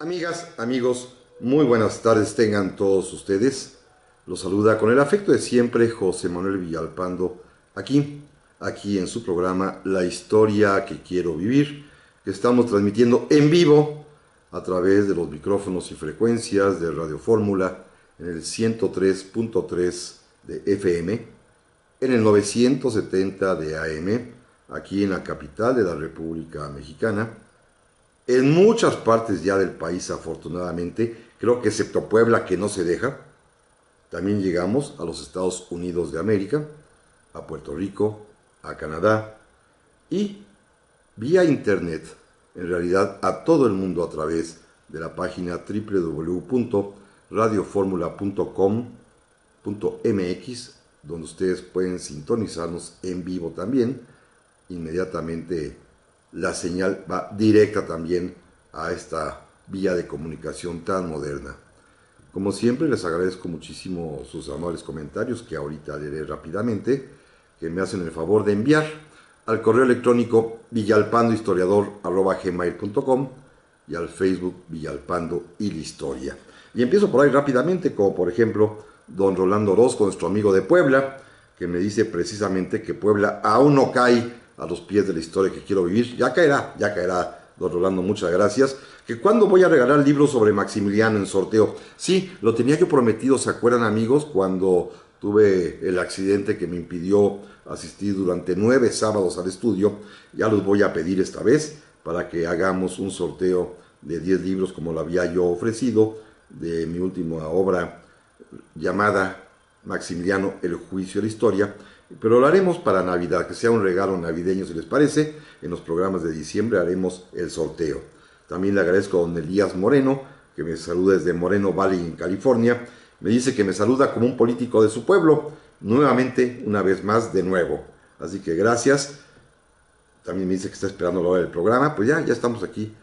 Amigas, amigos, muy buenas tardes tengan todos ustedes. Los saluda con el afecto de siempre José Manuel Villalpando, aquí en su programa La Historia que Quiero Vivir, que estamos transmitiendo en vivo a través de los micrófonos y frecuencias de Radio Fórmula en el 103.3 de FM, en el 970 de AM, aquí en la capital de la República Mexicana, en muchas partes ya del país, afortunadamente, creo que excepto Puebla, que no se deja. También llegamos a los Estados Unidos de América, a Puerto Rico, a Canadá y vía internet, en realidad a todo el mundo a través de la página www.radioformula.com.mx, donde ustedes pueden sintonizarnos en vivo también. Inmediatamente la señal va directa también a esta vía de comunicación tan moderna. Como siempre, les agradezco muchísimo sus amables comentarios, que ahorita leeré rápidamente, que me hacen el favor de enviar al correo electrónico villalpandohistoriador@gmail.com y al Facebook Villalpando y la Historia. Y empiezo por ahí rápidamente, como por ejemplo don Rolando Orozco, nuestro amigo de Puebla, que me dice precisamente que Puebla aún no cae a los pies de la historia que quiero vivir. Ya caerá, don Rolando, muchas gracias. Que cuando voy a regalar libros sobre Maximiliano en sorteo. Sí, lo tenía yo prometido, ¿se acuerdan, amigos? Cuando tuve el accidente que me impidió asistir durante 9 sábados al estudio, ya los voy a pedir esta vez para que hagamos un sorteo de 10 libros como lo había yo ofrecido, de mi última obra llamada Maximiliano, el juicio de la historia. Pero lo haremos para Navidad, que sea un regalo navideño, si les parece. En los programas de diciembre haremos el sorteo. También le agradezco a don Elías Moreno, que me saluda desde Moreno Valley, en California. Me dice que me saluda como un político de su pueblo, nuevamente, una vez más, de nuevo. Así que gracias. También me dice que está esperando la hora del programa. Pues ya estamos aquí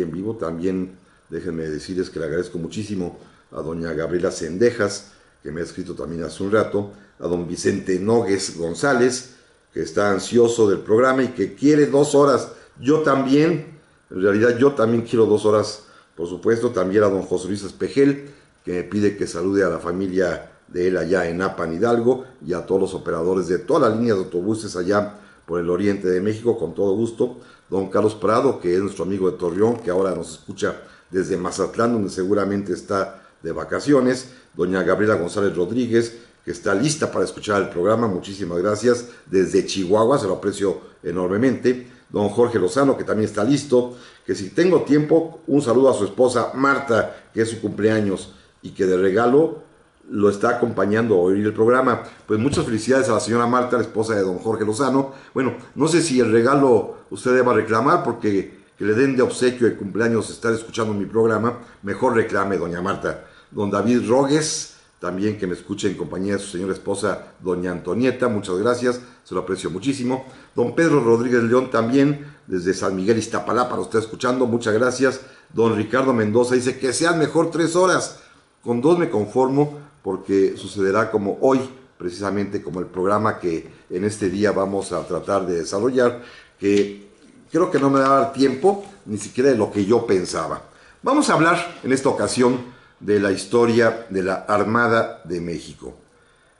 en vivo. También déjenme decirles que le agradezco muchísimo a doña Gabriela Cendejas, que me ha escrito también hace un rato, a don Vicente Nogues González, que está ansioso del programa y que quiere 2 horas. Yo también, en realidad yo también quiero 2 horas, por supuesto. También a don José Luis Espejel, que me pide que salude a la familia de él allá en Apan, Hidalgo, y a todos los operadores de toda la línea de autobuses allá por el oriente de México, con todo gusto. Don Carlos Prado, que es nuestro amigo de Torreón, que ahora nos escucha desde Mazatlán, donde seguramente está de vacaciones. Doña Gabriela González Rodríguez, que está lista para escuchar el programa, muchísimas gracias, desde Chihuahua, se lo aprecio enormemente. Don Jorge Lozano, que también está listo, que si tengo tiempo, un saludo a su esposa Marta, que es su cumpleaños, y que de regalo lo está acompañando a oír el programa. Pues muchas felicidades a la señora Marta, la esposa de don Jorge Lozano. Bueno, no sé si el regalo usted deba reclamar, porque que le den de obsequio el cumpleaños estar escuchando mi programa, mejor reclame, doña Marta. Don David Rogues, también, que me escuche en compañía de su señora esposa, doña Antonieta, muchas gracias, se lo aprecio muchísimo. Don Pedro Rodríguez León, también, desde San Miguel Iztapalapa, lo está escuchando, muchas gracias. Don Ricardo Mendoza dice que sean mejor 3 horas, con 2 me conformo, porque sucederá como hoy, precisamente como el programa que en este día vamos a tratar de desarrollar, que creo que no me va a dar tiempo, ni siquiera de lo que yo pensaba. Vamos a hablar en esta ocasión de la historia de la Armada de México.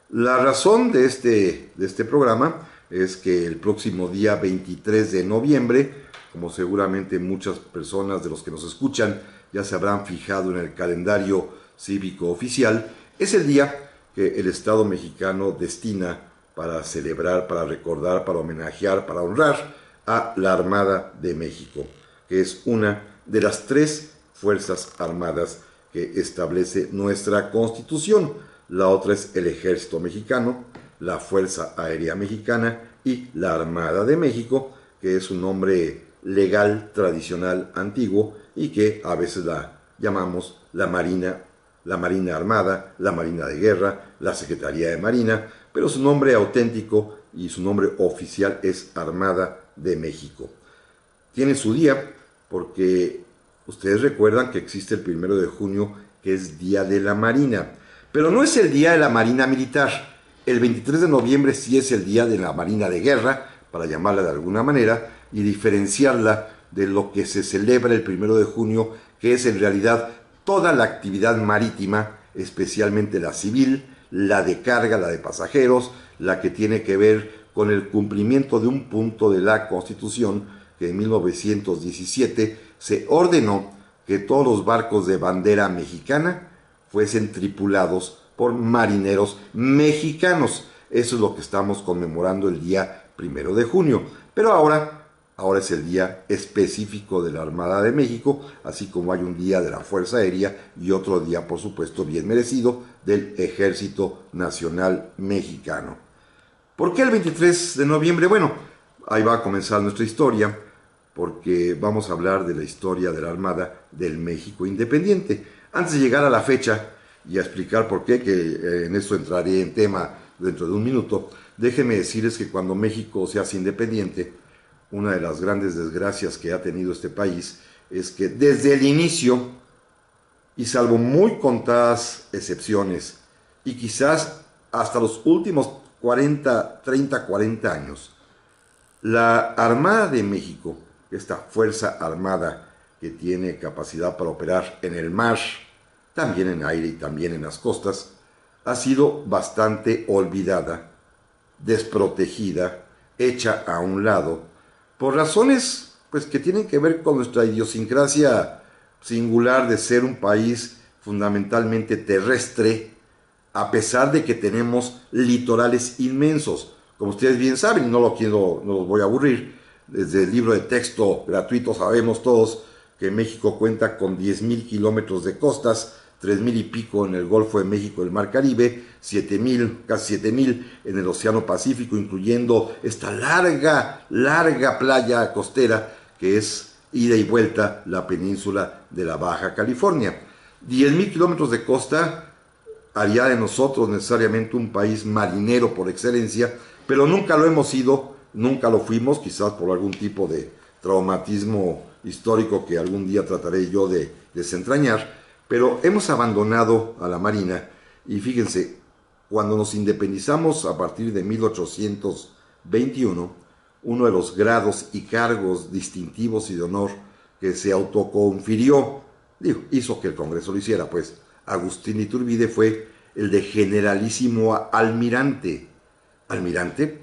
La razón de este programa es que el próximo día 23 de noviembre, como seguramente muchas personas de los que nos escuchan ya se habrán fijado en el calendario cívico oficial, es el día que el Estado mexicano destina para celebrar, para recordar, para homenajear, para honrar a la Armada de México, que es una de las 3 fuerzas armadas que establece nuestra Constitución. La otra es el Ejército Mexicano, la Fuerza Aérea Mexicana y la Armada de México, que es un nombre legal, tradicional, antiguo, y que a veces la llamamos la Marina Armada, la Marina de Guerra, la Secretaría de Marina, pero su nombre auténtico y su nombre oficial es Armada de México. Tiene su día porque ustedes recuerdan que existe el 1 de junio, que es Día de la Marina, pero no es el Día de la Marina Militar. El 23 de noviembre sí es el Día de la Marina de Guerra, para llamarla de alguna manera, y diferenciarla de lo que se celebra el 1 de junio, que es en realidad toda la actividad marítima, especialmente la civil, la de carga, la de pasajeros, la que tiene que ver con el cumplimiento de un punto de la Constitución que en 1917 se ordenó que todos los barcos de bandera mexicana fuesen tripulados por marineros mexicanos. Eso es lo que estamos conmemorando el día 1 de junio. Pero ahora es el día específico de la Armada de México, así como hay un día de la Fuerza Aérea y otro día, por supuesto, bien merecido, del Ejército Nacional Mexicano. ¿Por qué el 23 de noviembre? Bueno, ahí va a comenzar nuestra historia, porque vamos a hablar de la historia de la Armada del México Independiente. Antes de llegar a la fecha y a explicar por qué, que en esto entraré en tema dentro de un minuto, déjenme decirles que cuando México se hace independiente, una de las grandes desgracias que ha tenido este país es que desde el inicio, y salvo muy contadas excepciones, y quizás hasta los últimos 30, 40 años, la Armada de México, esta Fuerza Armada que tiene capacidad para operar en el mar, también en aire y también en las costas, ha sido bastante olvidada, desprotegida, hecha a un lado, por razones pues que tienen que ver con nuestra idiosincrasia singular de ser un país fundamentalmente terrestre, a pesar de que tenemos litorales inmensos. Como ustedes bien saben, no los voy a aburrir, desde el libro de texto gratuito sabemos todos que México cuenta con 10,000 kilómetros de costas, 3,000 y pico en el Golfo de México y el Mar Caribe, 7,000, casi 7,000 en el Océano Pacífico, incluyendo esta larga playa costera que es ida y vuelta la península de la Baja California. 10,000 kilómetros de costa haría de nosotros necesariamente un país marinero por excelencia, pero nunca lo hemos sido, nunca lo fuimos, quizás por algún tipo de traumatismo histórico que algún día trataré yo de desentrañar, pero hemos abandonado a la Marina y fíjense, cuando nos independizamos a partir de 1821, uno de los grados y cargos distintivos y de honor que se autoconfirió, hizo que el Congreso lo hiciera, pues Agustín Iturbide, fue el de generalísimo almirante. ¿Almirante?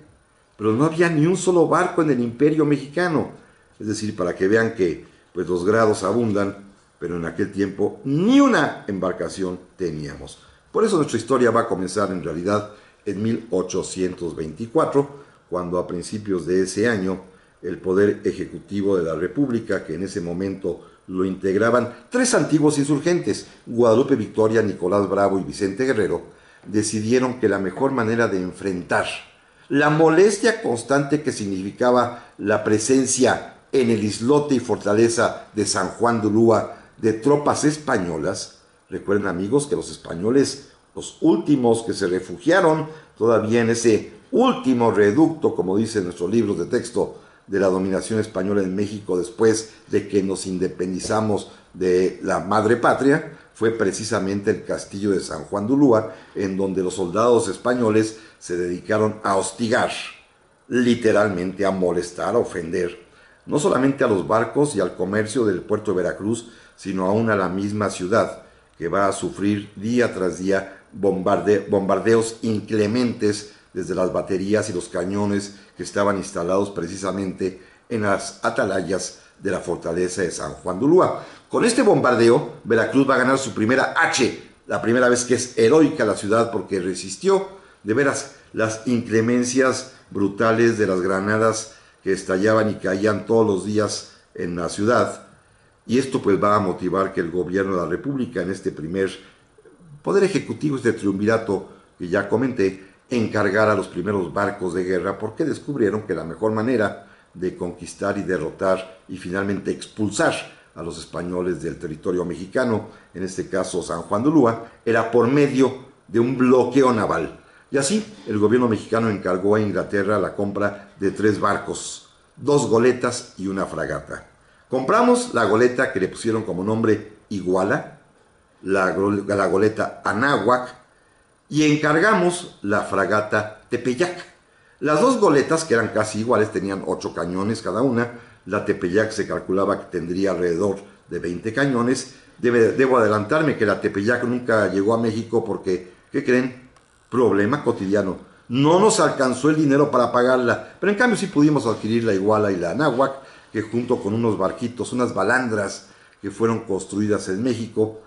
Pero no había ni un solo barco en el Imperio Mexicano. Es decir, para que vean que pues, los grados abundan, pero en aquel tiempo ni una embarcación teníamos. Por eso nuestra historia va a comenzar en realidad en 1824, cuando a principios de ese año el Poder Ejecutivo de la República, que en ese momento lo integraban 3 antiguos insurgentes, Guadalupe Victoria, Nicolás Bravo y Vicente Guerrero, decidieron que la mejor manera de enfrentar la molestia constante que significaba la presencia en el islote y fortaleza de San Juan de Ulúa de tropas españolas. Recuerden, amigos, que los españoles, los últimos que se refugiaron todavía en ese último reducto, como dicen nuestros libros de texto, de la dominación española en México después de que nos independizamos de la madre patria, fue precisamente el castillo de San Juan de Ulúa, en donde los soldados españoles se dedicaron a hostigar, literalmente a molestar, a ofender, no solamente a los barcos y al comercio del puerto de Veracruz, sino aún a la misma ciudad, que va a sufrir día tras día bombardeos inclementes desde las baterías y los cañones que estaban instalados precisamente en las atalayas de la fortaleza de San Juan de Ulúa. Con este bombardeo, Veracruz va a ganar su primera H, la primera vez que es heroica la ciudad porque resistió de veras las inclemencias brutales de las granadas que estallaban y caían todos los días en la ciudad. Y esto pues va a motivar que el gobierno de la República, en este primer poder ejecutivo, este triunvirato que ya comenté, encargara los primeros barcos de guerra, porque descubrieron que la mejor manera de conquistar y derrotar y finalmente expulsar a los españoles del territorio mexicano, en este caso San Juan de Ulúa, era por medio de un bloqueo naval. Y así el gobierno mexicano encargó a Inglaterra la compra de 3 barcos, 2 goletas y una fragata. Compramos la goleta que le pusieron como nombre Iguala, la goleta Anáhuac, y encargamos la fragata Tepeyac. Las 2 goletas, que eran casi iguales, tenían 8 cañones cada una. La Tepeyac se calculaba que tendría alrededor de 20 cañones. Debo adelantarme que la Tepeyac nunca llegó a México porque, ¿qué creen? Problema cotidiano. No nos alcanzó el dinero para pagarla, pero en cambio sí pudimos adquirir la Iguala y la Anáhuac, que junto con unos barquitos, unas balandras que fueron construidas en México,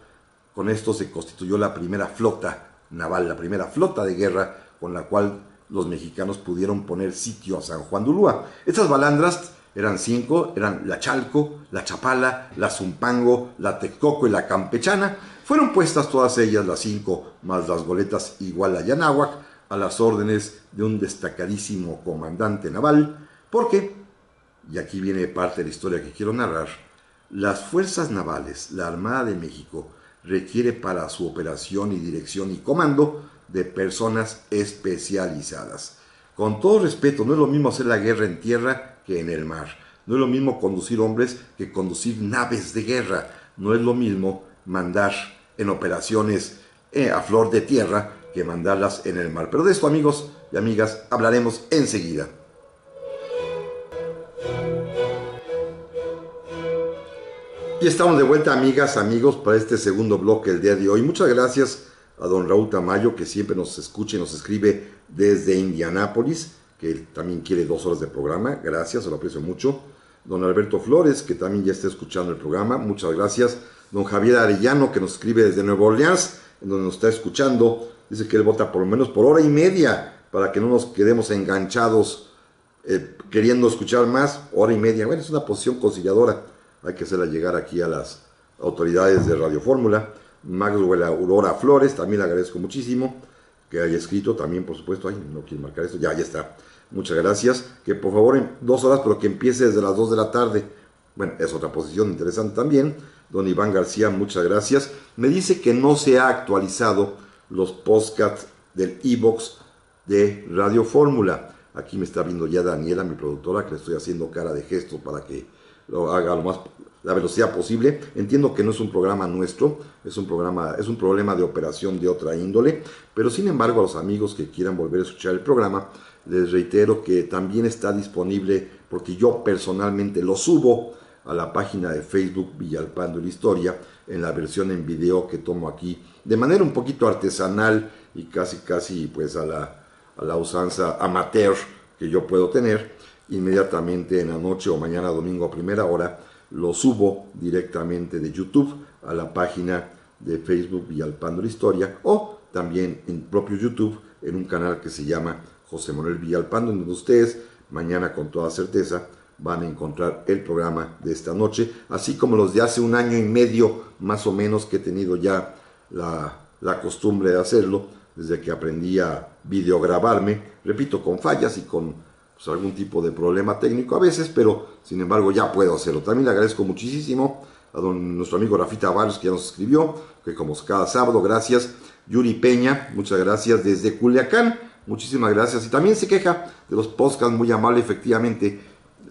con esto se constituyó la primera flota naval, la primera flota de guerra con la cual los mexicanos pudieron poner sitio a San Juan de Ulúa. Estas balandras eran 5, eran la Chalco, la Chapala, la Zumpango, la Texcoco y la Campechana. Fueron puestas todas ellas, las 5, más las goletas Iguala y Anáhuac, a las órdenes de un destacadísimo comandante naval, porque, y aquí viene parte de la historia que quiero narrar, las fuerzas navales, la Armada de México, requiere para su operación y dirección y comando de personas especializadas. Con todo respeto, no es lo mismo hacer la guerra en tierra que en el mar. No es lo mismo conducir hombres que conducir naves de guerra. No es lo mismo mandar en operaciones a flor de tierra que mandarlas en el mar. Pero de esto, amigos y amigas, hablaremos enseguida. Y estamos de vuelta, amigas, amigos, para este segundo bloque del día de hoy. Muchas gracias a don Raúl Tamayo, que siempre nos escucha y nos escribe desde Indianápolis, que también quiere 2 horas de programa. Gracias, se lo aprecio mucho. Don Alberto Flores, que también ya está escuchando el programa. Muchas gracias. Don Javier Arellano, que nos escribe desde Nueva Orleans, en donde nos está escuchando. Dice que él vota por lo menos por hora y media, para que no nos quedemos enganchados queriendo escuchar más. Hora y media. Bueno, es una posición conciliadora. Hay que hacerla llegar aquí a las autoridades de Radio Fórmula. Maxwell Aurora Flores, también le agradezco muchísimo que haya escrito, también por supuesto, ay, no quiero marcar esto, ya está, muchas gracias, que por favor en 2 horas, pero que empiece desde las 2 de la tarde, bueno, es otra posición interesante también. Don Iván García, muchas gracias, me dice que no se ha actualizado los podcasts del iVoox de Radio Fórmula. Aquí me está viendo ya Daniela, mi productora, que le estoy haciendo cara de gesto para que lo haga lo más la velocidad posible. Entiendo que no es un programa nuestro, es un problema de operación de otra índole, pero sin embargo a los amigos que quieran volver a escuchar el programa, les reitero que también está disponible, porque yo personalmente lo subo a la página de Facebook Villalpando la Historia, en la versión en video que tomo aquí, de manera un poquito artesanal y casi pues a la usanza amateur que yo puedo tener. Inmediatamente en la noche o mañana domingo a primera hora lo subo directamente de YouTube a la página de Facebook Villalpando la Historia, o también en propio YouTube en un canal que se llama José Manuel Villalpando, en donde ustedes mañana con toda certeza van a encontrar el programa de esta noche, así como los de hace 1 año y medio más o menos, que he tenido ya la costumbre de hacerlo desde que aprendí a videograbarme, repito, con fallas y con pues algún tipo de problema técnico a veces, pero sin embargo ya puedo hacerlo. También le agradezco muchísimo a nuestro amigo Rafita Barrios, que ya nos escribió, que como cada sábado, gracias. Yuri Peña, muchas gracias desde Culiacán, muchísimas gracias. Y también se queja de los podcasts, muy amable, efectivamente.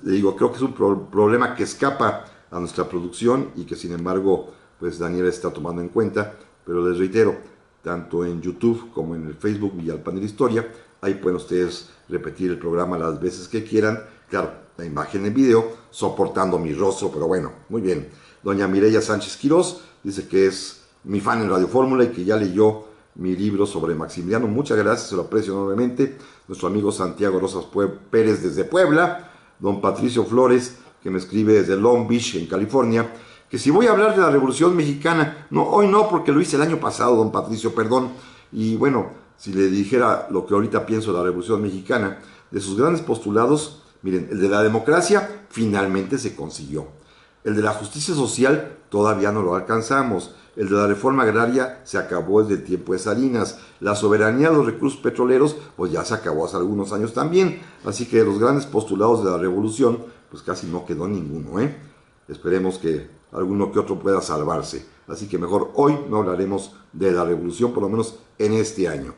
Le digo, creo que es un problema que escapa a nuestra producción y que sin embargo, pues Daniela está tomando en cuenta, pero les reitero, tanto en YouTube como en el Facebook Villalpando la Historia, ahí pueden ustedes repetir el programa las veces que quieran. Claro, la imagen en video, soportando mi rostro, pero bueno, muy bien. Doña Mireya Sánchez Quirós dice que es mi fan en Radio Fórmula y que ya leyó mi libro sobre Maximiliano. Muchas gracias, se lo aprecio enormemente. Nuestro amigo Santiago Rosas Pérez desde Puebla. Don Patricio Flores, que me escribe desde Long Beach, en California, que si voy a hablar de la Revolución Mexicana. No, hoy no, porque lo hice el año pasado, don Patricio, perdón. Y bueno, si le dijera lo que ahorita pienso de la Revolución Mexicana, de sus grandes postulados, miren, el de la democracia finalmente se consiguió. El de la justicia social todavía no lo alcanzamos. El de la reforma agraria se acabó desde el tiempo de Salinas. La soberanía de los recursos petroleros, pues ya se acabó hace algunos años también. Así que de los grandes postulados de la revolución, pues casi no quedó ninguno, ¿eh? Esperemos que alguno que otro pueda salvarse. Así que mejor hoy no hablaremos de la revolución, por lo menos en este año.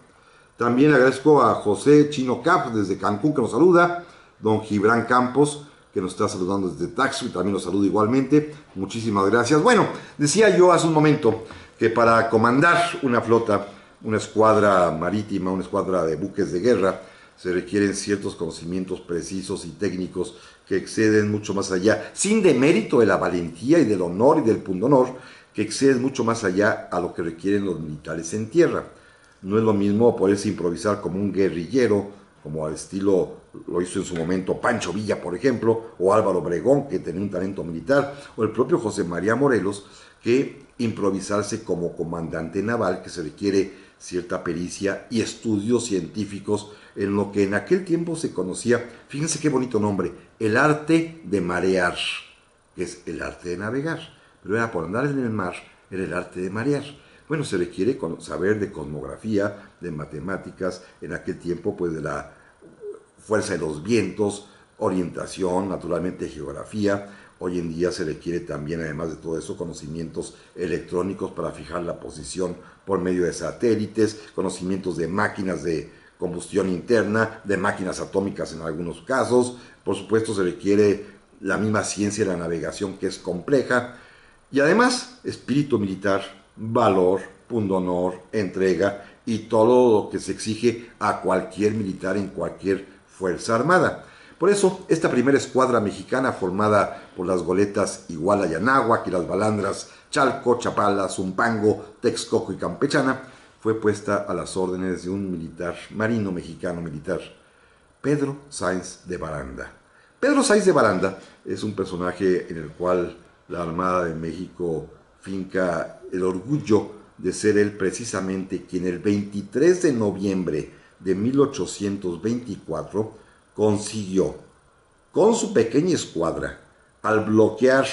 También agradezco a José Chino Cap desde Cancún, que nos saluda. Don Gibran Campos, que nos está saludando desde Taxi, también nos saluda igualmente. Muchísimas gracias. Bueno, decía yo hace un momento que para comandar una flota, una escuadra marítima, una escuadra de buques de guerra, se requieren ciertos conocimientos precisos y técnicos que exceden mucho más allá, sin demérito de la valentía y del honor y del pundonor, que exceden mucho más allá a lo que requieren los militares en tierra. No es lo mismo poderse improvisar como un guerrillero, como al estilo lo hizo en su momento Pancho Villa, por ejemplo, o Álvaro Obregón, que tenía un talento militar, o el propio José María Morelos, que improvisarse como comandante naval, que se requiere cierta pericia y estudios científicos en lo que en aquel tiempo se conocía, fíjense qué bonito nombre, el arte de marear, que es el arte de navegar, pero era por andar en el mar, era el arte de marear. Bueno, se requiere saber de cosmografía, de matemáticas, en aquel tiempo pues de la fuerza de los vientos, orientación, naturalmente geografía. Hoy en día se requiere también, además de todo eso, conocimientos electrónicos para fijar la posición por medio de satélites, conocimientos de máquinas de combustión interna, de máquinas atómicas en algunos casos. Por supuesto, se requiere la misma ciencia de la navegación, que es compleja. Y además, espíritu militar, valor, pundonor, entrega y todo lo que se exige a cualquier militar en cualquier fuerza armada. Por eso, esta primera escuadra mexicana, formada por las goletas Iguala y Anáhuac y las balandras Chalco, Chapala, Zumpango, Texcoco y Campechana, fue puesta a las órdenes de un militar marino mexicano militar, Pedro Sáenz de Baranda. Pedro Sáenz de Baranda es un personaje en el cual la Armada de México finca el orgullo de ser él precisamente quien el 23 de noviembre de 1824 consiguió, con su pequeña escuadra, al bloquear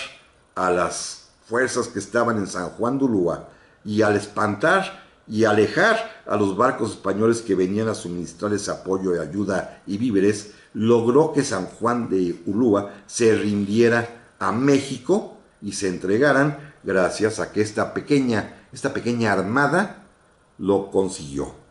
a las fuerzas que estaban en San Juan de Ulúa y al espantar y alejar a los barcos españoles que venían a suministrarles apoyo, ayuda y víveres, logró que San Juan de Ulúa se rindiera a México y se entregaran gracias a que esta pequeña armada lo consiguió.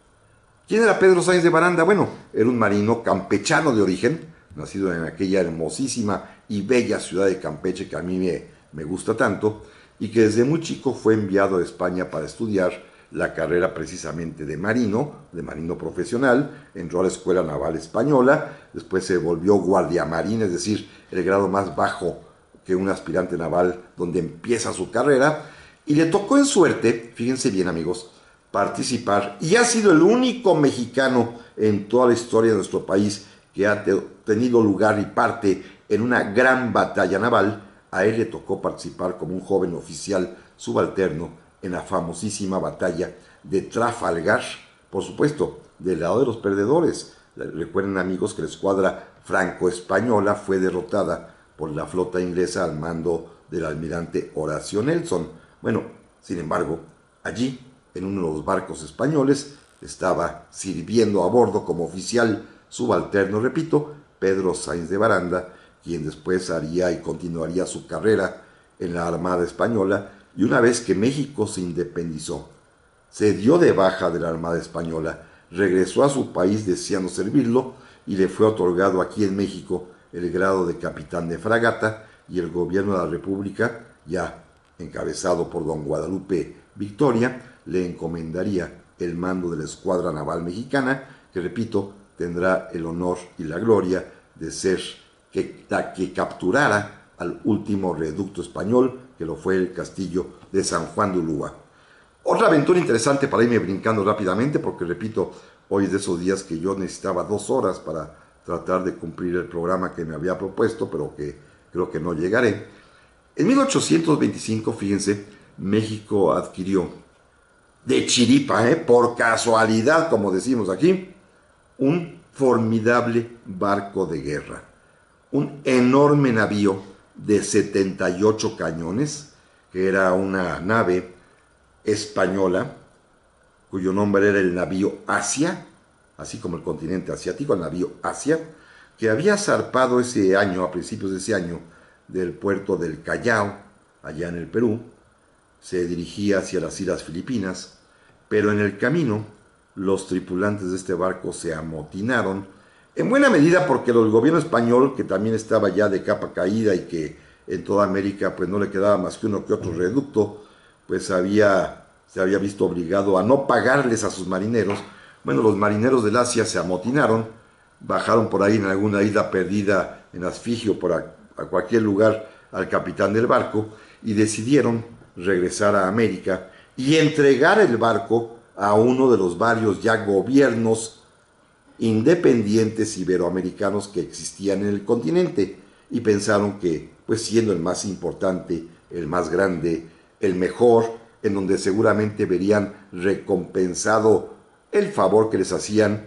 ¿Quién era Pedro Sáenz de Baranda? Bueno, era un marino campechano de origen, nacido en aquella hermosísima y bella ciudad de Campeche que a mí me gusta tanto, y que desde muy chico fue enviado a España para estudiar la carrera precisamente de marino profesional. Entró a la Escuela Naval Española, después se volvió guardiamarín, es decir, el grado más bajo que un aspirante naval donde empieza su carrera, y le tocó en suerte, fíjense bien amigos, participar, y ha sido el único mexicano en toda la historia de nuestro país que ha tenido lugar y parte en una gran batalla naval. A él le tocó participar como un joven oficial subalterno en la famosísima batalla de Trafalgar, por supuesto, del lado de los perdedores. Recuerden amigos que la escuadra franco-española fue derrotada por la flota inglesa al mando del almirante Horacio Nelson. Bueno, sin embargo, allí, en uno de los barcos españoles, estaba sirviendo a bordo como oficial subalterno, repito, Pedro Sáenz de Baranda, quien después haría y continuaría su carrera en la Armada Española, y una vez que México se independizó, se dio de baja de la Armada Española, regresó a su país deseando servirlo, y le fue otorgado aquí en México el grado de capitán de fragata, y el gobierno de la República, ya encabezado por don Guadalupe Victoria, le encomendaría el mando de la Escuadra Naval Mexicana, que repito, tendrá el honor y la gloria de ser la que capturara al último reducto español, que lo fue el castillo de San Juan de Ulúa. Otra aventura interesante para irme brincando rápidamente, porque repito, hoy es de esos días que yo necesitaba 2 horas para tratar de cumplir el programa que me había propuesto, pero que creo que no llegaré. En 1825, fíjense, México adquirió de chiripa, por casualidad, como decimos aquí, un formidable barco de guerra, un enorme navío de 78 cañones, que era una nave española, cuyo nombre era el navío Asia, así como el continente asiático, el navío Asia, que había zarpado ese año, a principios de ese año, del puerto del Callao, allá en el Perú. Se dirigía hacia las Islas Filipinas, pero en el camino los tripulantes de este barco se amotinaron, en buena medida porque el gobierno español, que también estaba ya de capa caída y que en toda América pues no le quedaba más que uno que otro reducto, pues se había visto obligado a no pagarles a sus marineros. Bueno, los marineros del Asia se amotinaron bajaron por ahí en alguna isla perdida en Asfigio, a cualquier lugar, al capitán del barco, y decidieron regresar a América y entregar el barco a uno de los varios ya gobiernos independientes iberoamericanos que existían en el continente, y pensaron que, pues siendo el más importante, el más grande, el mejor, en donde seguramente verían recompensado el favor que les hacían,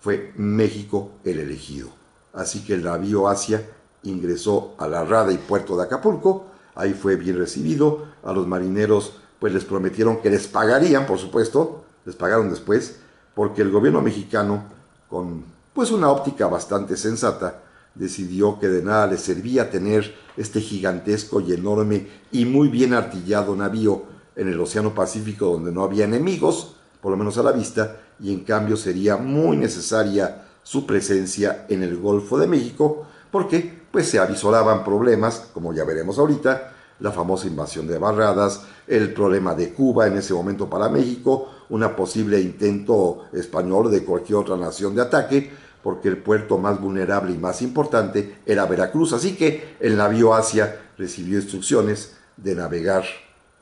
fue México el elegido. Así que el navío Asia ingresó a la rada y puerto de Acapulco. Ahí fue bien recibido. A los marineros pues les prometieron que les pagarían, por supuesto, les pagaron después, porque el gobierno mexicano, con pues una óptica bastante sensata, decidió que de nada les servía tener este gigantesco y enorme y muy bien artillado navío en el Océano Pacífico, donde no había enemigos, por lo menos a la vista, y en cambio sería muy necesaria su presencia en el Golfo de México, porque pues se avisoraban problemas, como ya veremos ahorita, la famosa invasión de Barradas, el problema de Cuba en ese momento para México, una posible intento español de cualquier otra nación de ataque, porque el puerto más vulnerable y más importante era Veracruz. Así que el navío Asia recibió instrucciones de navegar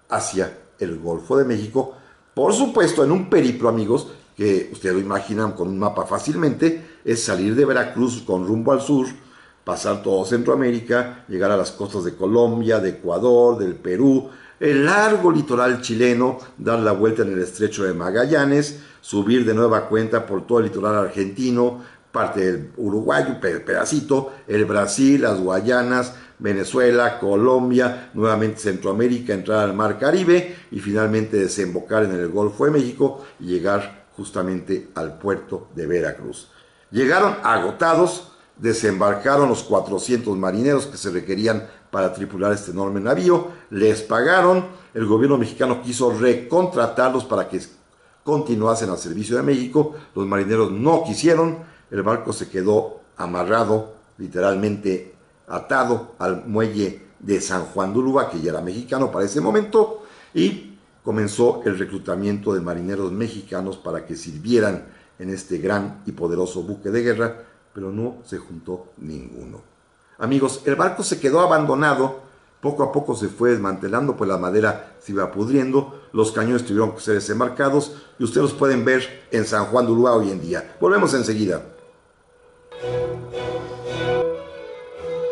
hacia el Golfo de México, por supuesto en un periplo, amigos, que ustedes lo imaginan con un mapa fácilmente, es salir de Veracruz con rumbo al sur, pasar todo Centroamérica, llegar a las costas de Colombia, de Ecuador, del Perú, el largo litoral chileno, dar la vuelta en el estrecho de Magallanes, subir de nueva cuenta por todo el litoral argentino, parte del Uruguay, un pedacito, el Brasil, las Guayanas, Venezuela, Colombia, nuevamente Centroamérica, entrar al Mar Caribe y finalmente desembocar en el Golfo de México y llegar justamente al puerto de Veracruz. Llegaron agotados, desembarcaron los 400 marineros que se requerían para tripular este enorme navío, les pagaron, el gobierno mexicano quiso recontratarlos para que continuasen al servicio de México, los marineros no quisieron, el barco se quedó amarrado, literalmente atado al muelle de San Juan de Ulúa, que ya era mexicano para ese momento, y comenzó el reclutamiento de marineros mexicanos para que sirvieran en este gran y poderoso buque de guerra, pero no se juntó ninguno. Amigos, el barco se quedó abandonado, poco a poco se fue desmantelando, pues la madera se iba pudriendo, los cañones tuvieron que ser desembarcados, y ustedes los pueden ver en San Juan de Ulúa hoy en día. Volvemos enseguida.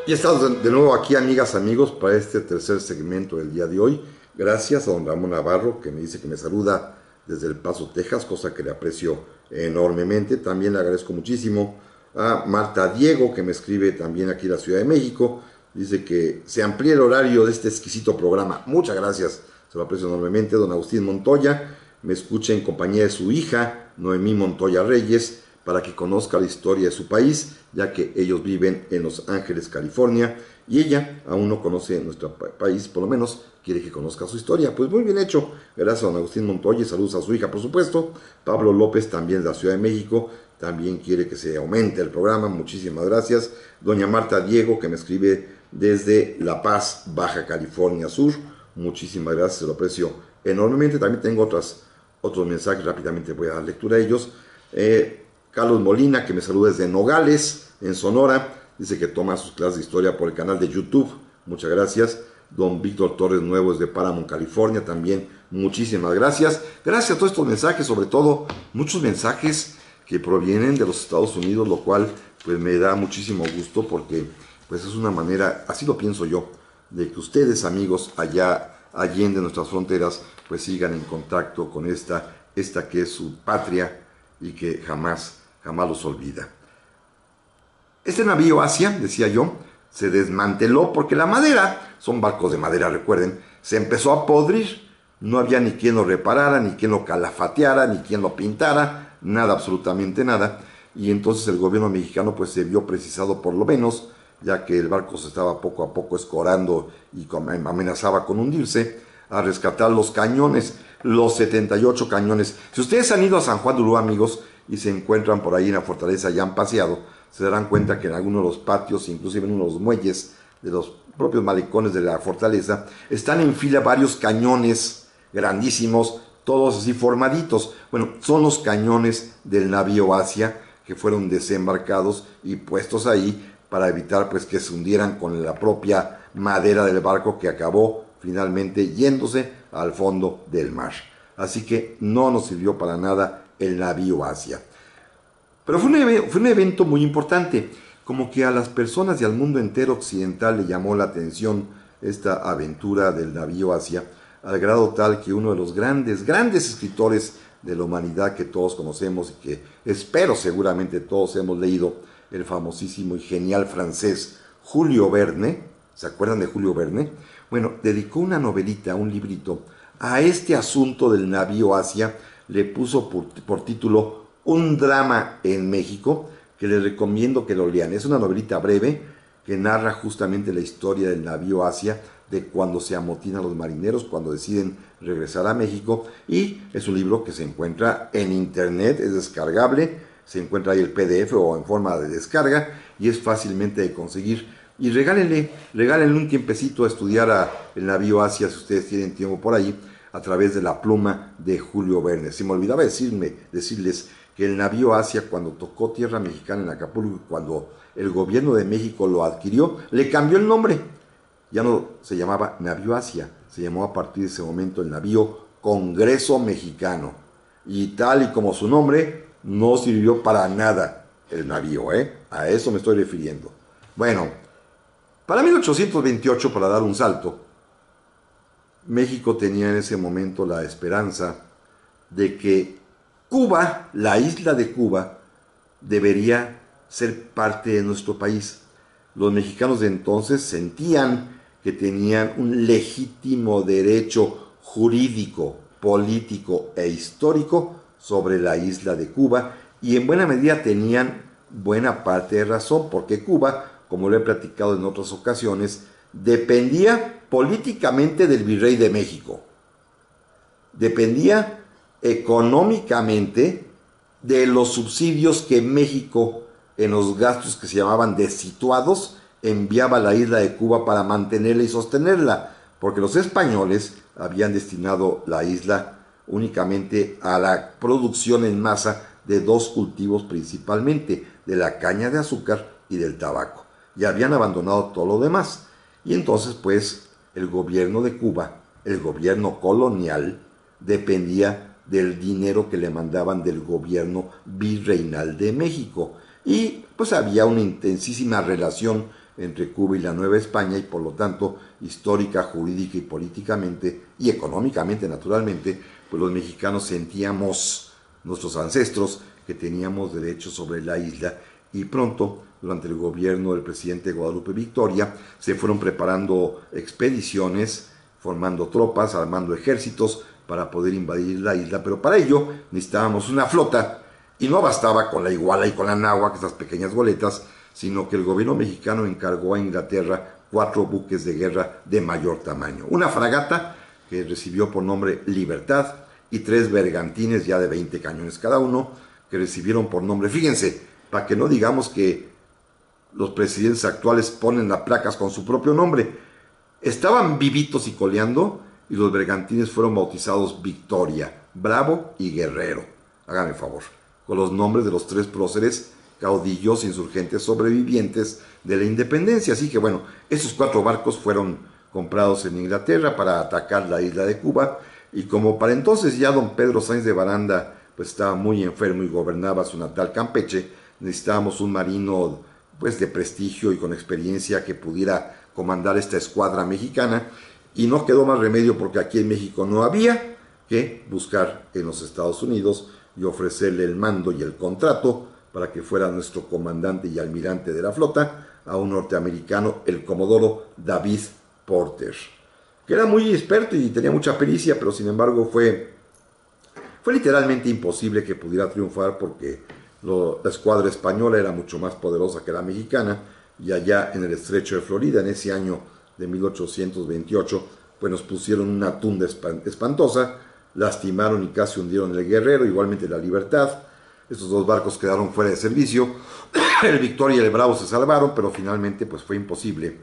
Y estamos de nuevo aquí, amigas, amigos, para este tercer segmento del día de hoy. Gracias a don Ramón Navarro, que me dice que me saluda desde El Paso, Texas, cosa que le aprecio enormemente. También le agradezco muchísimo a Marta Diego, que me escribe también aquí en la Ciudad de México. Dice que se amplíe el horario de este exquisito programa. Muchas gracias, se lo aprecio enormemente. Don Agustín Montoya me escucha en compañía de su hija, Noemí Montoya Reyes, para que conozca la historia de su país, ya que ellos viven en Los Ángeles, California, y ella aún no conoce nuestro país, por lo menos quiere que conozca su historia. Pues muy bien hecho, gracias a don Agustín Montoya, saludos a su hija, por supuesto. Pablo López, también de la Ciudad de México, también quiere que se aumente el programa, muchísimas gracias. Doña Marta Diego, que me escribe desde La Paz, Baja California Sur, muchísimas gracias, se lo aprecio enormemente. También tengo otros mensajes, rápidamente voy a dar lectura a ellos. Carlos Molina, que me saluda desde Nogales, en Sonora, dice que toma sus clases de historia por el canal de YouTube, muchas gracias. Don Víctor Torres Nuevo desde Paramount, California, también muchísimas gracias. Gracias a todos estos mensajes, sobre todo muchos mensajes que provienen de los Estados Unidos, lo cual pues me da muchísimo gusto, porque pues es una manera, así lo pienso yo, de que ustedes, amigos, allá allende nuestras fronteras, pues sigan en contacto con esta que es su patria y que jamás los olvida. Este navío Asia, decía yo, se desmanteló porque la madera, son barcos de madera, recuerden, se empezó a podrir. No había ni quien lo reparara, ni quien lo calafateara, ni quien lo pintara, nada, absolutamente nada. Y entonces el gobierno mexicano pues se vio precisado, por lo menos, ya que el barco se estaba poco a poco escorando y amenazaba con hundirse, a rescatar los cañones, los 78 cañones. Si ustedes han ido a San Juan de Ulúa, amigos, y se encuentran por ahí en la fortaleza, ya han paseado, se darán cuenta que en algunos de los patios, inclusive en uno de los muelles de los propios malecones de la fortaleza, están en fila varios cañones grandísimos, todos así formaditos. Bueno, son los cañones del navío Asia, que fueron desembarcados y puestos ahí para evitar pues que se hundieran con la propia madera del barco, que acabó finalmente yéndose al fondo del mar. Así que no nos sirvió para nada el navío Asia. Pero fue un evento muy importante, como que a las personas y al mundo entero occidental le llamó la atención esta aventura del navío Asia, al grado tal que uno de los grandes escritores de la humanidad que todos conocemos y que espero seguramente todos hemos leído, el famosísimo y genial francés Julio Verne, ¿se acuerdan de Julio Verne? Bueno, dedicó una novelita, un librito, a este asunto del navío Asia, le puso por título Un drama en México, que les recomiendo que lo lean. Es una novelita breve que narra justamente la historia del navío Asia, de cuando se amotinan los marineros, cuando deciden regresar a México, y es un libro que se encuentra en internet, es descargable, se encuentra ahí el PDF o en forma de descarga, y es fácilmente de conseguir. Y regálenle un tiempecito a estudiar el navío Asia, si ustedes tienen tiempo por ahí, a través de la pluma de Julio Verne. Se me olvidaba decirles que el navío Asia, cuando tocó tierra mexicana en Acapulco, cuando el gobierno de México lo adquirió, le cambió el nombre. Ya no se llamaba navío Asia, se llamó a partir de ese momento el navío Congreso Mexicano. Y tal y como su nombre, no sirvió para nada el navío, A eso me estoy refiriendo. Bueno, para 1828, para dar un salto, México tenía en ese momento la esperanza de que Cuba, la isla de Cuba, debería ser parte de nuestro país. Los mexicanos de entonces sentían que tenían un legítimo derecho jurídico, político e histórico sobre la isla de Cuba, y en buena medida tenían buena parte de razón, porque Cuba, como lo he platicado en otras ocasiones, dependía políticamente del virrey de México, dependía económicamente de los subsidios que México, en los gastos que se llamaban desituados, enviaba a la isla de Cuba para mantenerla y sostenerla, porque los españoles habían destinado la isla únicamente a la producción en masa de dos cultivos principalmente, de la caña de azúcar y del tabaco, y habían abandonado todo lo demás. Y entonces pues el gobierno de Cuba, el gobierno colonial, dependía del dinero que le mandaban del gobierno virreinal de México, y pues había una intensísima relación entre Cuba y la Nueva España, y por lo tanto histórica, jurídica y políticamente y económicamente naturalmente, pues los mexicanos sentíamos, nuestros ancestros, que teníamos derechos sobre la isla. Y pronto, durante el gobierno del presidente Guadalupe Victoria, se fueron preparando expediciones, formando tropas, armando ejércitos para poder invadir la isla, pero para ello necesitábamos una flota, y no bastaba con la Iguala y con la Náhuac, esas pequeñas goletas, sino que el gobierno mexicano encargó a Inglaterra 4 buques de guerra de mayor tamaño. Una fragata que recibió por nombre Libertad, y 3 bergantines ya de 20 cañones cada uno, que recibieron por nombre, fíjense, para que no digamos que los presidentes actuales ponen las placas con su propio nombre, estaban vivitos y coleando, y los bergantines fueron bautizados Victoria, Bravo y Guerrero. Háganme favor, con los nombres de los 3 próceres, caudillos insurgentes sobrevivientes de la independencia. Así que bueno, esos 4 barcos fueron comprados en Inglaterra para atacar la isla de Cuba, y como para entonces ya don Pedro Sáenz de Baranda pues estaba muy enfermo y gobernaba su natal Campeche, necesitábamos un marino pues de prestigio y con experiencia que pudiera comandar esta escuadra mexicana, y no quedó más remedio, porque aquí en México no había, que buscar en los Estados Unidos y ofrecerle el mando y el contrato para que fuera nuestro comandante y almirante de la flota a un norteamericano, el comodoro David Porter, que era muy experto y tenía mucha pericia, pero sin embargo fue literalmente imposible que pudiera triunfar, porque la escuadra española era mucho más poderosa que la mexicana, y allá en el estrecho de Florida, en ese año de 1828, pues nos pusieron una tunda espantosa, lastimaron y casi hundieron el Guerrero, igualmente la Libertad. Estos 2 barcos quedaron fuera de servicio, el Victoria y el Bravo se salvaron, pero finalmente pues fue imposible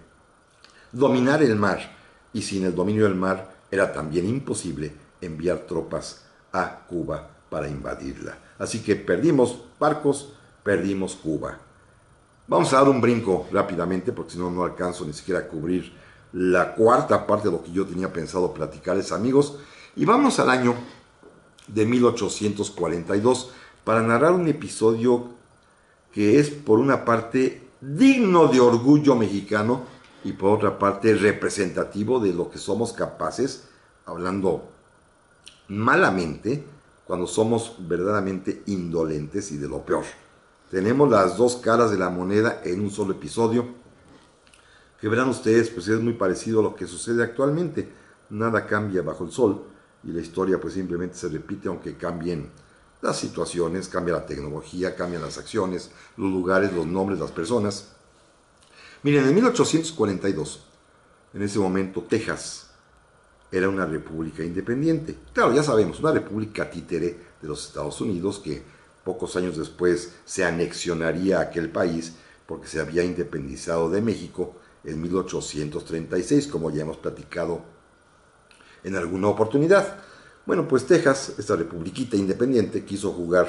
dominar el mar, y sin el dominio del mar era también imposible enviar tropas a Cuba para invadirla. Así que perdimos barcos, perdimos Cuba. Vamos a dar un brinco rápidamente, porque si no, no alcanzo ni siquiera a cubrir la cuarta parte de lo que yo tenía pensado platicarles, amigos. Y vamos al año de 1842 para narrar un episodio que es, por una parte, digno de orgullo mexicano y por otra parte representativo de lo que somos capaces, hablando malamente, cuando somos verdaderamente indolentes y de lo peor. Tenemos las dos caras de la moneda en un solo episodio, que verán ustedes, pues es muy parecido a lo que sucede actualmente. Nada cambia bajo el sol y la historia pues simplemente se repite, aunque cambien las situaciones, cambia la tecnología, cambian las acciones, los lugares, los nombres, las personas. Miren, en 1842, en ese momento Texas era una república independiente. Claro, ya sabemos, una república títere de los Estados Unidos que pocos años después se anexionaría a aquel país porque se había independizado de México en 1836, como ya hemos platicado en alguna oportunidad. Bueno, pues Texas, esta republiquita independiente, quiso jugar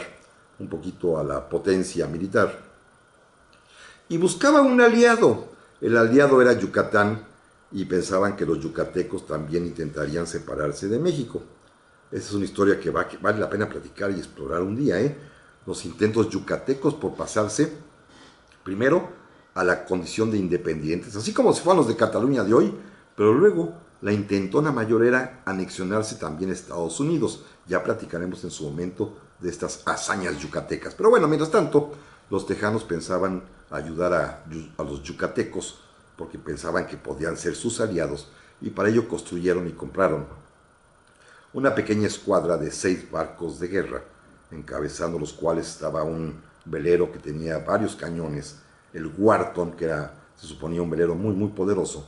un poquito a la potencia militar y buscaba un aliado. El aliado era Yucatán y pensaban que los yucatecos también intentarían separarse de México. Esa es una historia que vale la pena platicar y explorar un día, ¿eh? Los intentos yucatecos por pasarse primero a la condición de independientes, así como si fueran los de Cataluña de hoy, pero luego la intentona mayor era anexionarse también a Estados Unidos. Ya platicaremos en su momento de estas hazañas yucatecas. Pero bueno, mientras tanto, los tejanos pensaban ayudar a los yucatecos porque pensaban que podían ser sus aliados, y para ello construyeron y compraron una pequeña escuadra de 6 barcos de guerra, encabezando los cuales estaba un velero que tenía varios cañones, el Wharton, que se suponía un velero muy muy poderoso.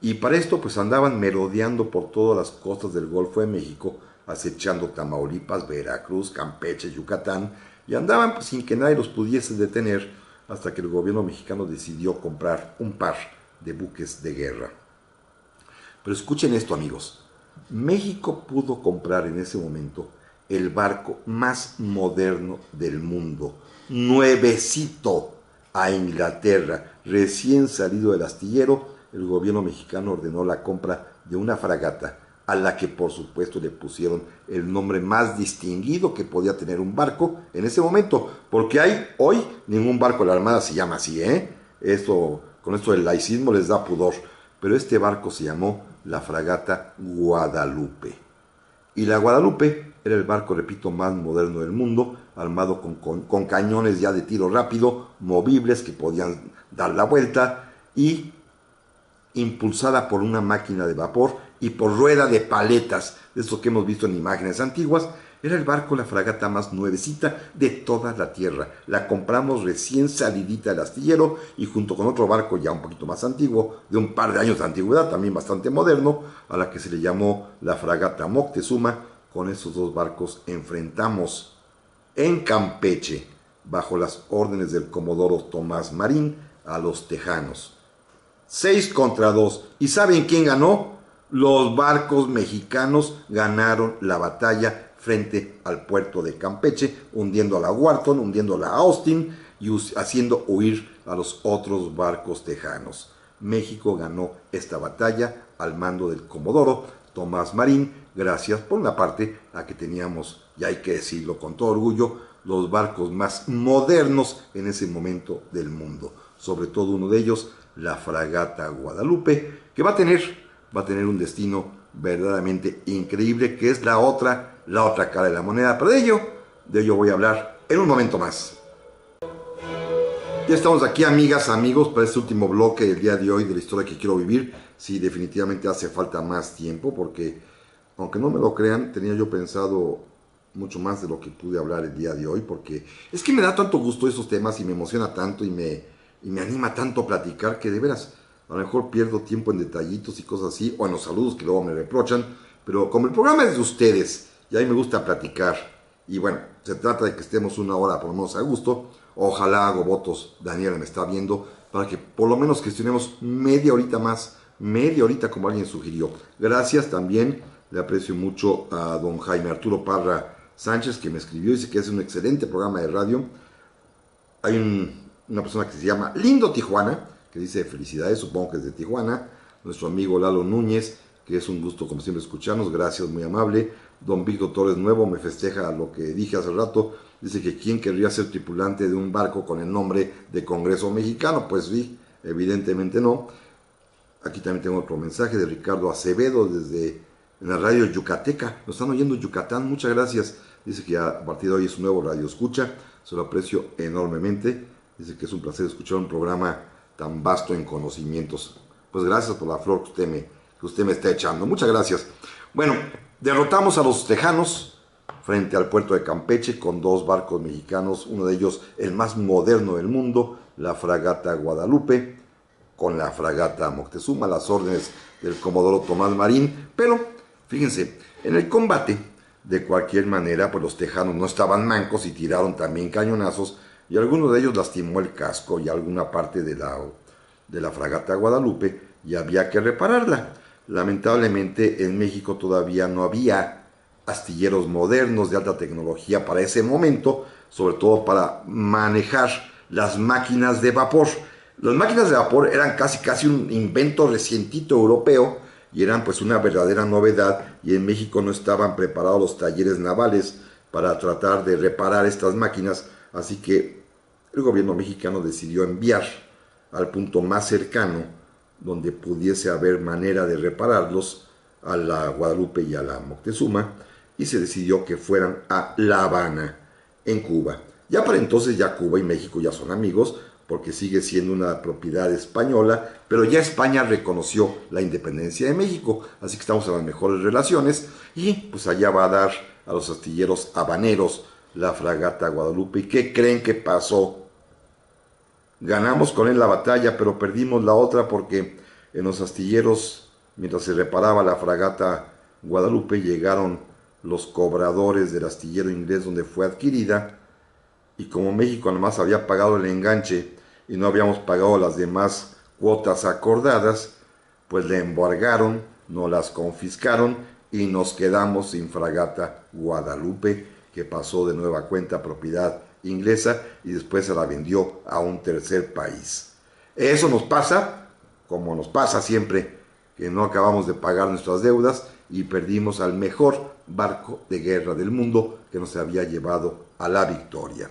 Y para esto pues andaban merodeando por todas las costas del Golfo de México, acechando Tamaulipas, Veracruz, Campeche, Yucatán, y andaban pues sin que nadie los pudiese detener, hasta que el gobierno mexicano decidió comprar un par de buques de guerra. Pero escuchen esto, amigos. México pudo comprar en ese momento el barco más moderno del mundo, nuevecito, a Inglaterra, recién salido del astillero. El gobierno mexicano ordenó la compra de una fragata, a la que por supuesto le pusieron el nombre más distinguido que podía tener un barco en ese momento, porque hoy ningún barco de la Armada se llama así, ¿eh? Con esto del laicismo les da pudor, pero este barco se llamó la fragata Guadalupe. Y la Guadalupe era el barco, repito, más moderno del mundo, armado con cañones ya de tiro rápido, movibles que podían dar la vuelta, y impulsada por una máquina de vapor y por rueda de paletas, de eso que hemos visto en imágenes antiguas. Era el barco, la fragata más nuevecita de toda la tierra. La compramos recién salidita del astillero y junto con otro barco ya un poquito más antiguo, de un par de años de antigüedad, también bastante moderno, a la que se le llamó la fragata Moctezuma. Con esos dos barcos enfrentamos en Campeche, bajo las órdenes del comodoro Tomás Marín, a los tejanos. 6 contra 2. ¿Y saben quién ganó? Los barcos mexicanos ganaron la batalla frente al puerto de Campeche, hundiendo a la Wharton, hundiendo a la Austin y haciendo huir a los otros barcos tejanos. México ganó esta batalla al mando del comodoro Tomás Marín, gracias por una parte a que teníamos, y hay que decirlo con todo orgullo, los barcos más modernos en ese momento del mundo. Sobre todo uno de ellos, la fragata Guadalupe, que va a tener un destino verdaderamente increíble, que es la otra cara de la moneda. Pero de ello voy a hablar en un momento más. Ya estamos aquí, amigas, amigos, para este último bloque del día de hoy de la historia que quiero vivir. Sí, definitivamente hace falta más tiempo, porque, aunque no me lo crean, tenía yo pensado mucho más de lo que pude hablar el día de hoy, porque es que me da tanto gusto esos temas y me emociona tanto y me anima tanto a platicar, que de veras a lo mejor pierdo tiempo en detallitos y cosas así, o en los saludos que luego me reprochan, pero como el programa es de ustedes y a mí me gusta platicar, y bueno, se trata de que estemos una hora por lo menos a gusto. Ojalá hago votos, Daniela me está viendo, para que por lo menos gestionemos media horita más, media horita como alguien sugirió. Gracias también, le aprecio mucho a don Jaime Arturo Parra Sánchez, que me escribió y dice que es un excelente programa de radio. Hay una persona que se llama Lindo Tijuana, que dice felicidades, supongo que es de Tijuana. Nuestro amigo Lalo Núñez, que es un gusto como siempre escucharnos, gracias, muy amable. Don Víctor Torres Nuevo me festeja lo que dije hace rato, dice que quién querría ser tripulante de un barco con el nombre de Congreso Mexicano. Pues sí, evidentemente no. Aquí también tengo otro mensaje de Ricardo Acevedo desde la radio Yucateca. Nos están oyendo Yucatán, muchas gracias. Dice que a partir de hoy es un nuevo radio escucha, se lo aprecio enormemente. Dice que es un placer escuchar un programa tan vasto en conocimientos. Pues gracias por la flor que usted me está echando. Muchas gracias. Bueno, derrotamos a los tejanos frente al puerto de Campeche con 2 barcos mexicanos, uno de ellos el más moderno del mundo, la fragata Guadalupe, con la fragata Moctezuma, las órdenes del comodoro Tomás Marín. Pero, fíjense, en el combate, de cualquier manera, pues los tejanos no estaban mancos y tiraron también cañonazos, y alguno de ellos lastimó el casco y alguna parte de la fragata Guadalupe, y había que repararla. Lamentablemente en México todavía no había astilleros modernos de alta tecnología para ese momento, sobre todo para manejar las máquinas de vapor. Las máquinas de vapor eran casi un invento recientito europeo y eran pues una verdadera novedad, y en México no estaban preparados los talleres navales para tratar de reparar estas máquinas, así que el gobierno mexicano decidió enviar al punto más cercano donde pudiese haber manera de repararlos, a la Guadalupe y a la Moctezuma, y se decidió que fueran a La Habana, en Cuba. Ya para entonces ya Cuba y México ya son amigos, porque sigue siendo una propiedad española, pero ya España reconoció la independencia de México, así que estamos en las mejores relaciones, y pues allá va a dar a los astilleros habaneros la fragata Guadalupe. ¿Y qué creen que pasó? Ganamos con él la batalla, pero perdimos la otra, porque en los astilleros, mientras se reparaba la fragata Guadalupe, llegaron los cobradores del astillero inglés donde fue adquirida, y como México nomás había pagado el enganche y no habíamos pagado las demás cuotas acordadas, pues le embargaron, nos las confiscaron y nos quedamos sin fragata Guadalupe, que pasó de nueva cuenta a propiedad inglesa y después se la vendió a un tercer país. Eso nos pasa, como nos pasa siempre, que no acabamos de pagar nuestras deudas y perdimos al mejor barco de guerra del mundo, que nos había llevado a la victoria.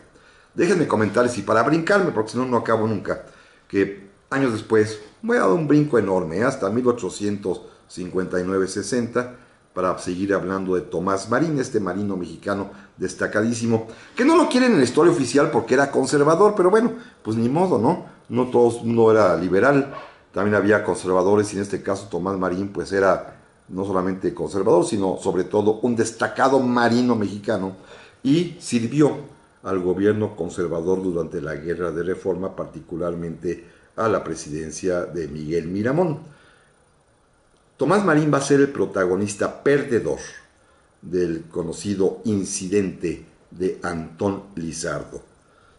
Déjenme comentarles, y para brincarme, porque si no, no acabo nunca, que años después voy a dar un brinco enorme, hasta 1859-60, para seguir hablando de Tomás Marín, este marino mexicano destacadísimo, que no lo quieren en la historia oficial porque era conservador, pero bueno, pues ni modo, ¿no? No todo el mundo era liberal, también había conservadores, y en este caso Tomás Marín pues era no solamente conservador, sino sobre todo un destacado marino mexicano, y sirvió al gobierno conservador durante la Guerra de Reforma, particularmente a la presidencia de Miguel Miramón. Tomás Marín va a ser el protagonista perdedor del conocido incidente de Antón Lizardo.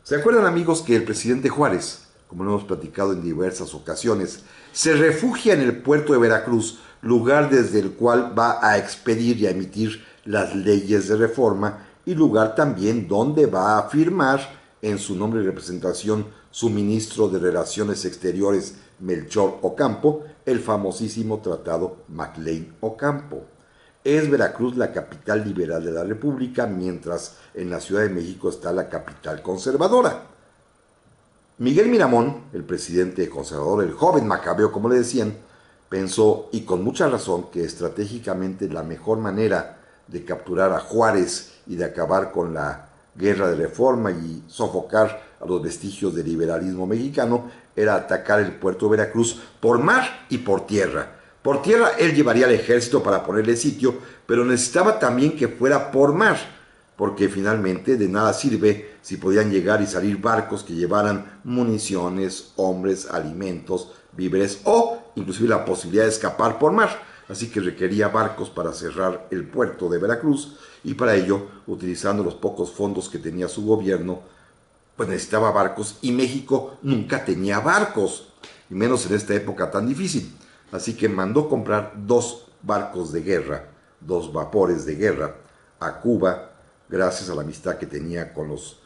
¿Se acuerdan, amigos, que el presidente Juárez, como lo hemos platicado en diversas ocasiones, se refugia en el puerto de Veracruz, lugar desde el cual va a expedir y a emitir las leyes de reforma, y lugar también donde va a firmar en su nombre y representación su ministro de Relaciones Exteriores, Melchor Ocampo, el famosísimo Tratado McLean-Ocampo? Es Veracruz la capital liberal de la República, mientras en la Ciudad de México está la capital conservadora. Miguel Miramón, el presidente conservador, el joven Macabeo, como le decían, pensó, y con mucha razón, que estratégicamente la mejor manera de capturar a Juárez y de acabar con la Guerra de Reforma y sofocar a los vestigios del liberalismo mexicano era atacar el puerto de Veracruz por mar y por tierra. Por tierra él llevaría al ejército para ponerle sitio, pero necesitaba también que fuera por mar, porque finalmente de nada sirve si podían llegar y salir barcos que llevaran municiones, hombres, alimentos, víveres o inclusive la posibilidad de escapar por mar. Así que requería barcos para cerrar el puerto de Veracruz, y para ello, utilizando los pocos fondos que tenía su gobierno, pues necesitaba barcos, y México nunca tenía barcos, y menos en esta época tan difícil. Así que mandó comprar 2 barcos de guerra, 2 vapores de guerra, a Cuba, gracias a la amistad que tenía con los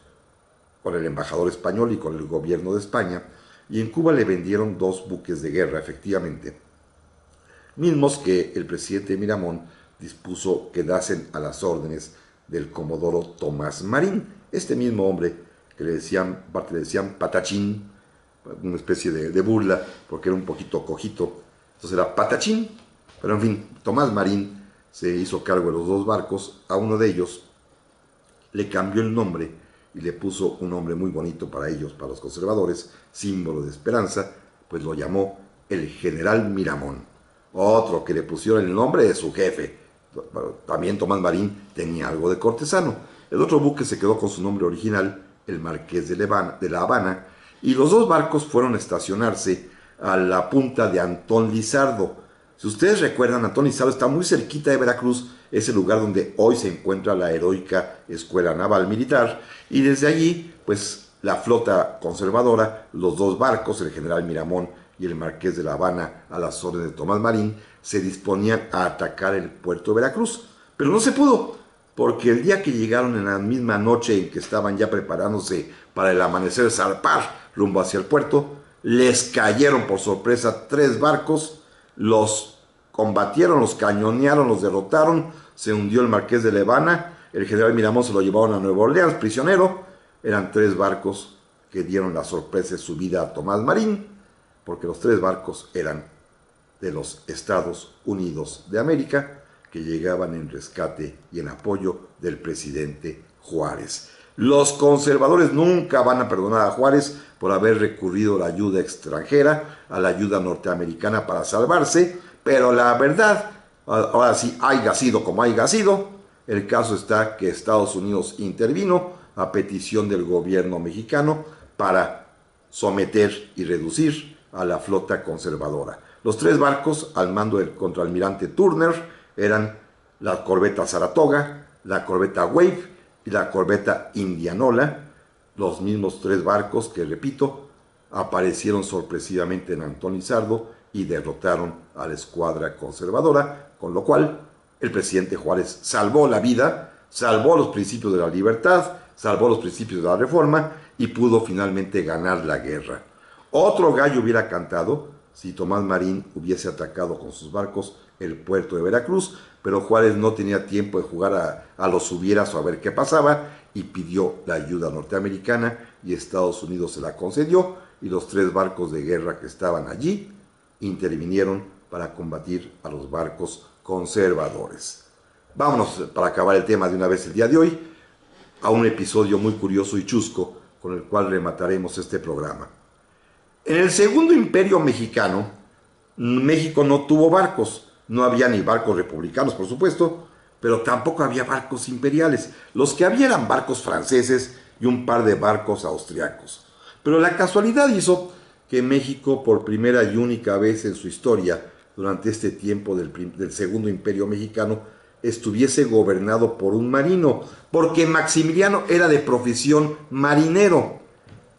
con el embajador español y con el gobierno de España, y en Cuba le vendieron 2 buques de guerra, efectivamente, mismos que el presidente Miramón dispuso quedasen a las órdenes del comodoro Tomás Marín, este mismo hombre que le decían Patachín, una especie de burla, porque era un poquito cojito, entonces era Patachín, pero en fin, Tomás Marín se hizo cargo de los 2 barcos, a uno de ellos le cambió el nombre y le puso un nombre muy bonito para ellos, para los conservadores, símbolo de esperanza, pues lo llamó el General Miramón. Otro que le pusieron el nombre de su jefe. También Tomás Marín tenía algo de cortesano. El otro buque se quedó con su nombre original, el Marqués de La Habana, y los 2 barcos fueron a estacionarse a la punta de Antón Lizardo. Si ustedes recuerdan, Antón Lizardo está muy cerquita de Veracruz, es el lugar donde hoy se encuentra la heroica Escuela Naval Militar, y desde allí, pues la flota conservadora, los 2 barcos, el General Miramón y el Marqués de La Habana, a las órdenes de Tomás Marín, se disponían a atacar el puerto de Veracruz. Pero no se pudo, porque el día que llegaron, en la misma noche en que estaban ya preparándose para el amanecer zarpar rumbo hacia el puerto, les cayeron por sorpresa 3 barcos, los combatieron, los cañonearon, los derrotaron, se hundió el Marqués de La Habana, el General Miramón se lo llevaron a Nueva Orleans prisionero. Eran 3 barcos que dieron la sorpresa de su vida a Tomás Marín, porque los 3 barcos eran de los Estados Unidos de América, que llegaban en rescate y en apoyo del presidente Juárez. Los conservadores nunca van a perdonar a Juárez por haber recurrido a la ayuda extranjera, a la ayuda norteamericana para salvarse, pero la verdad, ahora sí, haya sido como haya sido, el caso está que Estados Unidos intervino a petición del gobierno mexicano para someter y reducir a la flota conservadora. Los 3 barcos al mando del contraalmirante Turner eran la corbeta Saratoga, la corbeta Wave y la corbeta Indianola, los mismos 3 barcos que, repito, aparecieron sorpresivamente en Antón Lizardo y derrotaron a la escuadra conservadora, con lo cual el presidente Juárez salvó la vida, salvó los principios de la libertad, salvó los principios de la reforma y pudo finalmente ganar la guerra. Otro gallo hubiera cantado si Tomás Marín hubiese atacado con sus barcos el puerto de Veracruz, pero Juárez no tenía tiempo de jugar a los hubieras o a ver qué pasaba, y pidió la ayuda norteamericana y Estados Unidos se la concedió, y los 3 barcos de guerra que estaban allí intervinieron para combatir a los barcos conservadores. Vámonos, para acabar el tema de una vez el día de hoy, a un episodio muy curioso y chusco con el cual remataremos este programa. En el Segundo Imperio Mexicano, México no tuvo barcos. No había ni barcos republicanos, por supuesto, pero tampoco había barcos imperiales. Los que había eran barcos franceses y un par de barcos austriacos. Pero la casualidad hizo que México, por primera y única vez en su historia, durante este tiempo del Segundo Imperio Mexicano, estuviese gobernado por un marino, porque Maximiliano era de profesión marinero.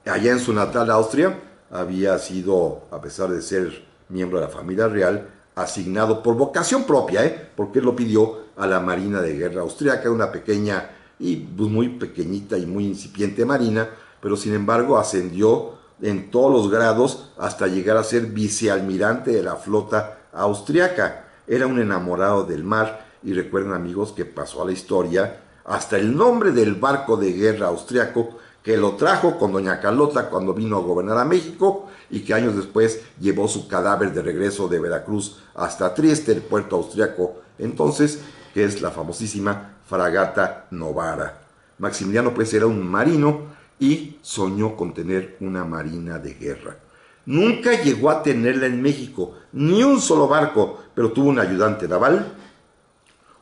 Allá en su natal Austria había sido, a pesar de ser miembro de la familia real, asignado por vocación propia, porque él lo pidió, a la Marina de Guerra Austriaca, una pequeña y muy pequeñita y muy incipiente marina, pero sin embargo ascendió en todos los grados hasta llegar a ser vicealmirante de la flota austriaca. Era un enamorado del mar, y recuerden, amigos, que pasó a la historia hasta el nombre del barco de guerra austriaco que lo trajo con doña Carlota cuando vino a gobernar a México, y que años después llevó su cadáver de regreso de Veracruz hasta Trieste, el puerto austriaco entonces, que es la famosísima fragata Novara. Maximiliano pues era un marino y soñó con tener una marina de guerra. Nunca llegó a tenerla en México, ni un solo barco, pero tuvo un ayudante naval,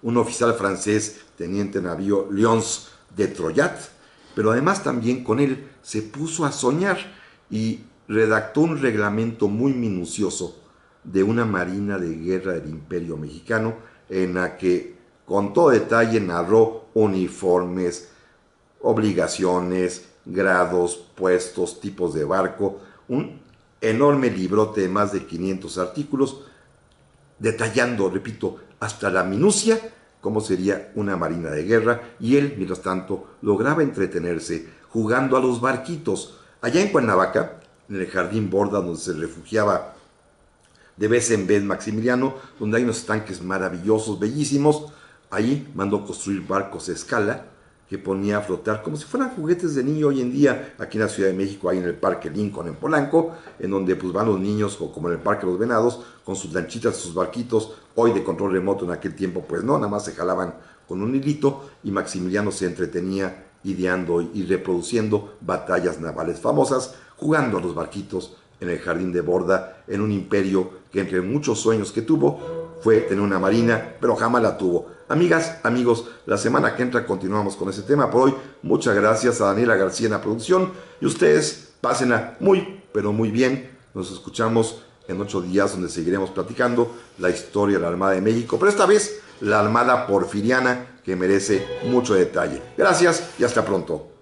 un oficial francés, teniente navío Lyons de Troyat, pero además también con él se puso a soñar y redactó un reglamento muy minucioso de una marina de guerra del Imperio Mexicano, en la que con todo detalle narró uniformes, obligaciones, grados, puestos, tipos de barco, un enorme librote de más de 500 artículos, detallando, repito, hasta la minucia cómo sería una marina de guerra, y él, mientras tanto, lograba entretenerse jugando a los barquitos. Allá en Cuernavaca, en el Jardín Borda, donde se refugiaba de vez en vez Maximiliano, donde hay unos estanques maravillosos, bellísimos, ahí mandó construir barcos a escala que ponía a flotar como si fueran juguetes de niño hoy en día. Aquí en la Ciudad de México hay en el Parque Lincoln en Polanco, en donde pues van los niños, o como en el Parque Los Venados, con sus lanchitas, sus barquitos, hoy de control remoto. En aquel tiempo pues no, nada más se jalaban con un hilito, y Maximiliano se entretenía ideando y reproduciendo batallas navales famosas, jugando a los barquitos en el Jardín de Borda, en un imperio que, entre muchos sueños que tuvo, fue tener una marina, pero jamás la tuvo. Amigas, amigos, la semana que entra continuamos con ese tema. Por hoy, muchas gracias a Daniela García en la producción, y ustedes pásenla muy, pero muy bien. Nos escuchamos en 8 días, donde seguiremos platicando la historia de la Armada de México, pero esta vez la Armada Porfiriana, que merece mucho detalle. Gracias y hasta pronto.